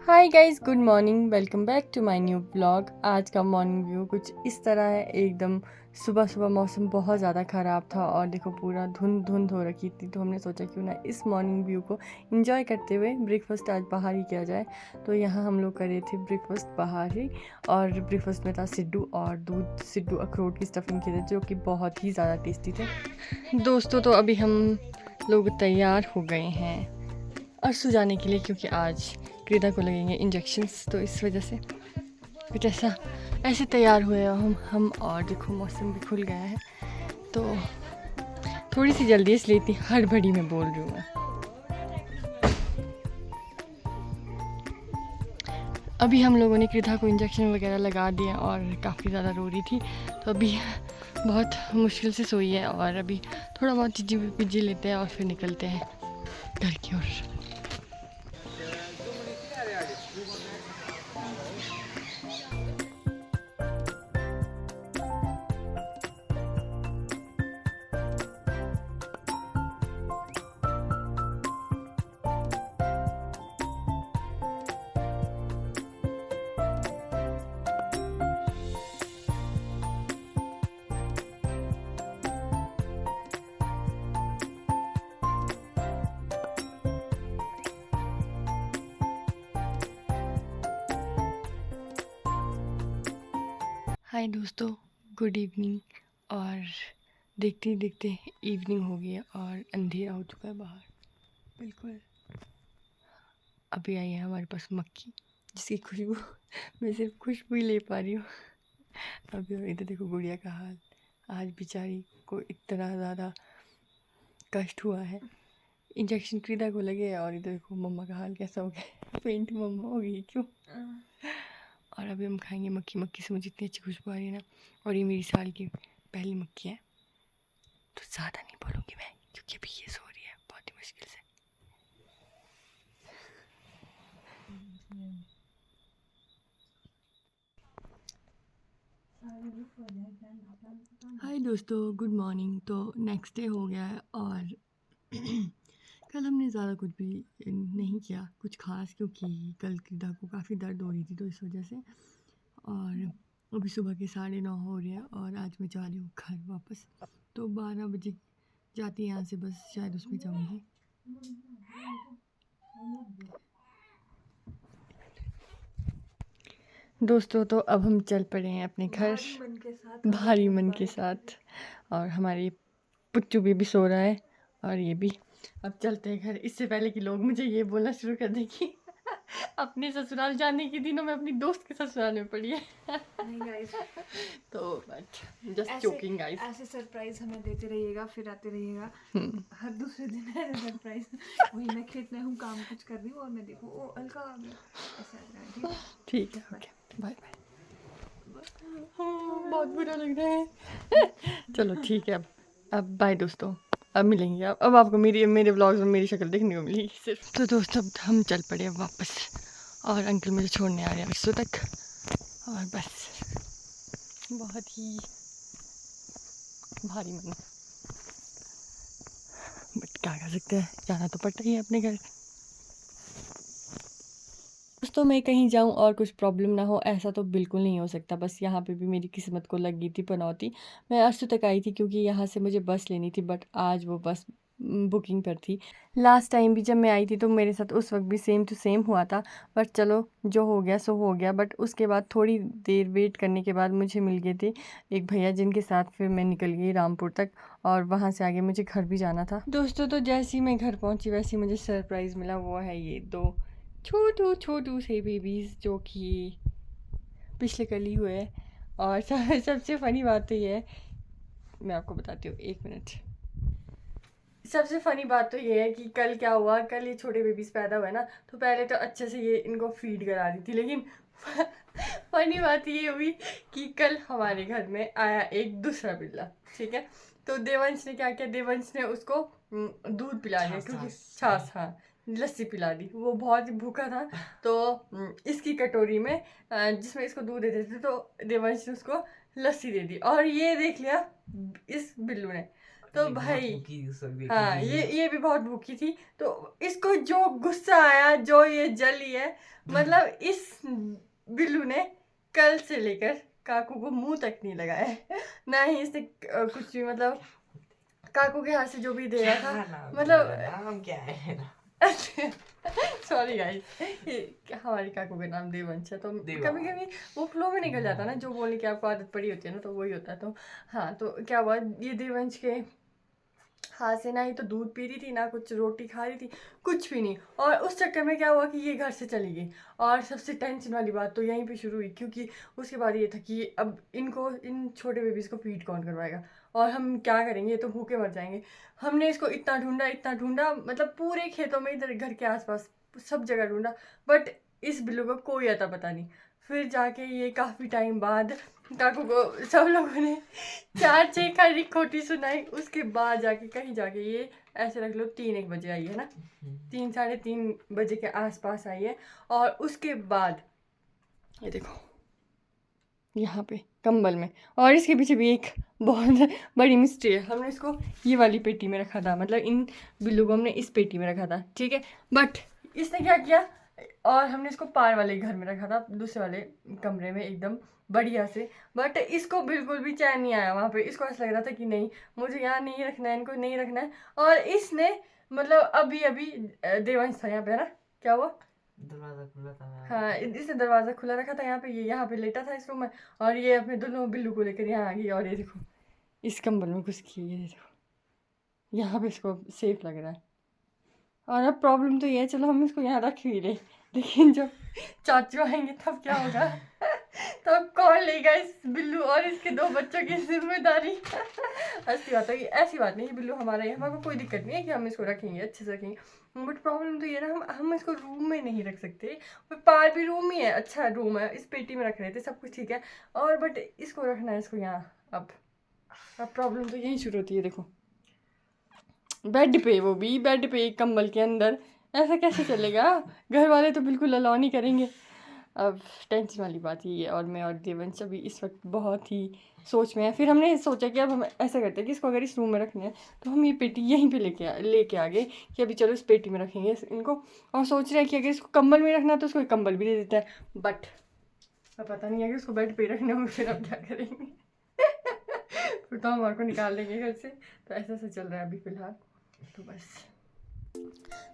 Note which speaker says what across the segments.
Speaker 1: Hi guys, good morning. Welcome back to my new blog. आज का morning view कुछ इस तरह है। एकदम सुबह सुबह मौसम बहुत ज़्यादा ख़राब था और देखो पूरा धुंध धुंध हो रखी थी, तो हमने सोचा क्यों ना इस मॉर्निंग व्यू को एंजॉय करते हुए ब्रेकफास्ट आज बाहर ही किया जाए। तो यहाँ हम लोग कर रहे थे ब्रेकफास्ट बाहर ही, और ब्रेकफास्ट में था सिड्डू और दूध, सिड्डू अखरोट की स्टफिंग के थे जो कि बहुत ही ज़्यादा टेस्टी थे। दोस्तों, तो अभी हम लोग तैयार हो गए हैं अर्सू जाने के लिए, क्योंकि आज क्रीदा को लगेंगे इंजेक्शंस, तो इस वजह से कुछ ऐसे तैयार हुए हम। और देखो मौसम भी खुल गया है, तो थोड़ी सी जल्दी इसलिए इतनी हड़बड़ी में बोल रही हूँ मैं। अभी हम लोगों ने क्रीदा को इंजेक्शन वगैरह लगा दिया और काफ़ी ज़्यादा रो रही थी, तो अभी बहुत मुश्किल से सोई है। और अभी थोड़ा बहुत चिज्जी पिज्जी लेते हैं और फिर निकलते हैं घर की ओर। हाय दोस्तों, गुड इवनिंग। और देखते ही देखते इवनिंग हो गई है और अंधेरा हो चुका है बाहर बिल्कुल। अभी आई है हमारे पास मक्खी, जिसकी खुशबू मैं सिर्फ खुशबू ही ले पा रही हूँ। अभी इधर देखो गुड़िया का हाल, आज बेचारी को इतना ज़्यादा कष्ट हुआ है। इंजेक्शन क्रीदा को लगे और इधर देखो मम्मा का हाल कैसा हो गया। पेंट मम्मा हो गई क्यों। और अभी हम खाएंगे मक्खी। मक्खी से मुझे इतनी अच्छी खुशबू आ रही है ना, और ये मेरी साल की पहली मक्खी है, तो ज़्यादा नहीं बोलूँगी मैं, क्योंकि अभी ये सो रही है बहुत ही मुश्किल से। हाय दोस्तों, गुड मॉर्निंग। तो नेक्स्ट डे हो गया है और कल हमने ज़्यादा कुछ भी नहीं किया कुछ खास, क्योंकि कल क्रीदा को काफ़ी दर्द हो रही थी, तो इस वजह से। और अभी सुबह के 9:30 हो रहे हैं और आज मैं जा रही हूँ घर वापस। तो 12 बजे जाती है यहाँ से बस, शायद उसमें जाऊँगी। दोस्तों, तो अब हम चल पड़े हैं अपने घर भारी मन के साथ। और हमारी पुच्चू भी सो रहा है और ये भी। अब चलते हैं घर, इससे पहले कि लोग मुझे ये बोलना शुरू कर दें कि अपने ससुराल जाने के दिनों में अपनी दोस्त के ससुराल में पड़ी है।
Speaker 2: नहीं गाइस,
Speaker 1: तो बट जस्ट जोकिंग गाइस।
Speaker 2: ऐसे सरप्राइज हमें देते रहिएगा, फिर आते रहिएगा हर दूसरे दिन ऐसे सरप्राइज। वही मैं खेत में हूँ, काम कुछ कर रही हूँ और मैं देखूँ ओ अलका आ गया, ऐसे आ रहा है।
Speaker 1: ठीक है, ओके, बाय बाय। बहुत बुरा लग रहा है। चलो ठीक है, अब बाय दोस्तों। अब मिलेंगे, अब आपको मेरे व्लॉग्स में मेरी शक्ल देखने को मिलेगी सिर्फ। तो दोस्तों, अब हम चल पड़े अब वापस, और अंकल मुझे छोड़ने आ रहे हैं विश्व तक। और बस बहुत ही भारी मन, बट क्या कर सकते हैं, जाना तो पड़ता ही है अपने घर। दोस्तों, मैं कहीं जाऊं और कुछ प्रॉब्लम ना हो, ऐसा तो बिल्कुल नहीं हो सकता। बस यहाँ पे भी मेरी किस्मत को लग गई थी पनौती। मैं अर्सू तक आई थी क्योंकि यहाँ से मुझे बस लेनी थी, बट आज वो बस बुकिंग पर थी। लास्ट टाइम भी जब मैं आई थी तो मेरे साथ उस वक्त भी सेम टू सेम हुआ था, बट चलो जो हो गया सो हो गया। बट उसके बाद थोड़ी देर वेट करने के बाद मुझे मिल गए थे एक भैया, जिनके साथ फिर मैं निकल गई रामपुर तक, और वहाँ से आगे मुझे घर भी जाना था। दोस्तों, तो जैसे ही मैं घर पहुँची वैसे ही मुझे सरप्राइज़ मिला। वो है ये दो छोटू छोटू से बेबीज़, जो कि पिछले कल ही हुए हैं। और सबसे फ़नी बात तो ये है, मैं आपको बताती हूँ, एक मिनट। सबसे फ़नी बात तो ये है कि कल क्या हुआ, कल ये छोटे बेबीज़ पैदा हुए ना, तो पहले तो अच्छे से ये इनको फीड करा रही थी, लेकिन फ़नी बात ये हुई कि कल हमारे घर में आया एक दूसरा बिल्ला, ठीक है। तो देवंश ने क्या किया, देवंश ने उसको दूध पिला दिया, क्योंकि छाछ, हाँ, लस्सी पिला दी। वो बहुत ही भूखा था, तो इसकी कटोरी में जिसमें इसको दूध देते थे, तो देवंश ने उसको लस्सी दे दी। और ये देख लिया इस बिल्लू ने, तो भाई हाँ ये भी बहुत भूखी थी। तो इसको जो गुस्सा आया, जो ये जली है, मतलब इस बिल्लू ने कल से लेकर काकू को मुंह तक नहीं लगाया है, ना ही इसने कुछ भी, मतलब काकू के हाथ से जो भी दे रहा था, मतलब
Speaker 3: नाम क्या है?
Speaker 1: सॉरी गाइस, हमारे काकू का नाम देवंश है, तो कभी कभी वो फ्लो में निकल जाता है ना, जो बोलने की आपको आदत पड़ी होती है ना, तो वही होता है। तो हाँ, तो क्या हुआ, ये देवंश के हाथ से ना ही तो दूध पी रही थी, ना कुछ रोटी खा रही थी, कुछ भी नहीं। और उस चक्कर में क्या हुआ कि ये घर से चली गई। और सबसे टेंशन वाली बात तो यहीं पे शुरू हुई, क्योंकि उसके बाद ये था कि अब इनको, इन छोटे बेबीज़ को फीड कौन करवाएगा, और हम क्या करेंगे, ये तो भूखे मर जाएंगे। हमने इसको इतना ढूंढा, मतलब पूरे खेतों में, इधर घर के आसपास सब जगह ढूंढा, बट इस बिल्लू का कोई अता पता नहीं। फिर जाके ये काफ़ी टाइम बाद काकू को सब लोगों ने 4 खरी खोटी सुनाई। उसके बाद जाके कहीं जाके ये, ऐसे रख लो 3-1 बजे आई है ना, 3-3:30 बजे के आसपास आई है। और उसके बाद ये देखो यहाँ पे कंबल में, और इसके पीछे भी एक बहुत बड़ी मिस्ट्री है। हमने इसको ये वाली पेटी में रखा था, मतलब इन बिल्लू को हमने इस पेटी में रखा था, ठीक है। बट इसने क्या किया, और हमने इसको पार वाले घर में रखा था, दूसरे वाले कमरे में एकदम बढ़िया से। बट इसको बिल्कुल भी चैन नहीं आया वहाँ पे। इसको ऐसा लग रहा था कि नहीं, मुझे यहाँ नहीं रखना है, इनको नहीं रखना है। और इसने, मतलब अभी अभी देवांश था यहाँ पे, है ना, क्या हुआ,
Speaker 3: दरवाजा खुला था।
Speaker 1: हाँ, इसने दरवाज़ा खुला रखा था यहाँ पे, ये यहाँ पे लेटा था इस रूम में, और ये अपने दोनों बिल्लू को लेकर यहाँ आ गई। और ये देखो इस कंबल में घुस गई, ये देखो यहाँ पे इसको सेफ लग रहा है। और अब प्रॉब्लम तो ये है, चलो हम इसको यहाँ रख ही ले, लेकिन जब चाचू आएंगे तब क्या होगा, तब कौन लेगा इस बिल्लू और इसके 2 बच्चों की जिम्मेदारी। ऐसी बात है, ऐसी बात नहीं, ये बिल्लू हमारा है, हमारे को कोई दिक्कत नहीं है कि हम इसको रखेंगे, अच्छे से रखेंगे। बट प्रॉब्लम तो ये ना, हम इसको रूम में नहीं रख सकते। पार भी रूम ही है, अच्छा रूम है, इस पेटी में रख रहे थे, सब कुछ ठीक है। और बट इसको रखना है, इसको यहाँ। अब प्रॉब्लम तो यही शुरू होती है। देखो बेड पे, वो भी बेड पे, कंबल के अंदर, ऐसा कैसे चलेगा, घर वाले तो बिल्कुल अलाउ नहीं करेंगे। अब टेंशन वाली बात ये है। और मैं और देवंश अभी इस वक्त बहुत ही सोच में है। फिर हमने सोचा कि अब हम ऐसा करते हैं कि इसको अगर इस रूम में रखना है, तो हम ये पेटी यहीं पे लेके आ गए कि अभी चलो इस पेटी में रखेंगे इनको। और सोच रहे हैं कि अगर इसको कंबल में रखना है तो इसको कंबल भी दे देता है। बट अब पता नहीं है कि उसको बेड पे रखने होंगे, फिर अब क्या करेंगे। फिर तो हमारे को निकाल देंगे घर से। तो ऐसा चल रहा है अभी फ़िलहाल। तो बस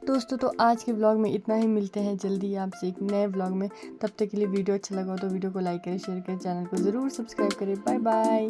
Speaker 1: दोस्तों, तो आज के व्लॉग में इतना ही। मिलते हैं जल्दी आपसे एक नए व्लॉग में। तब तक के लिए वीडियो अच्छा लगा हो तो वीडियो को लाइक करें, शेयर करें, चैनल को ज़रूर सब्सक्राइब करें। Bye bye.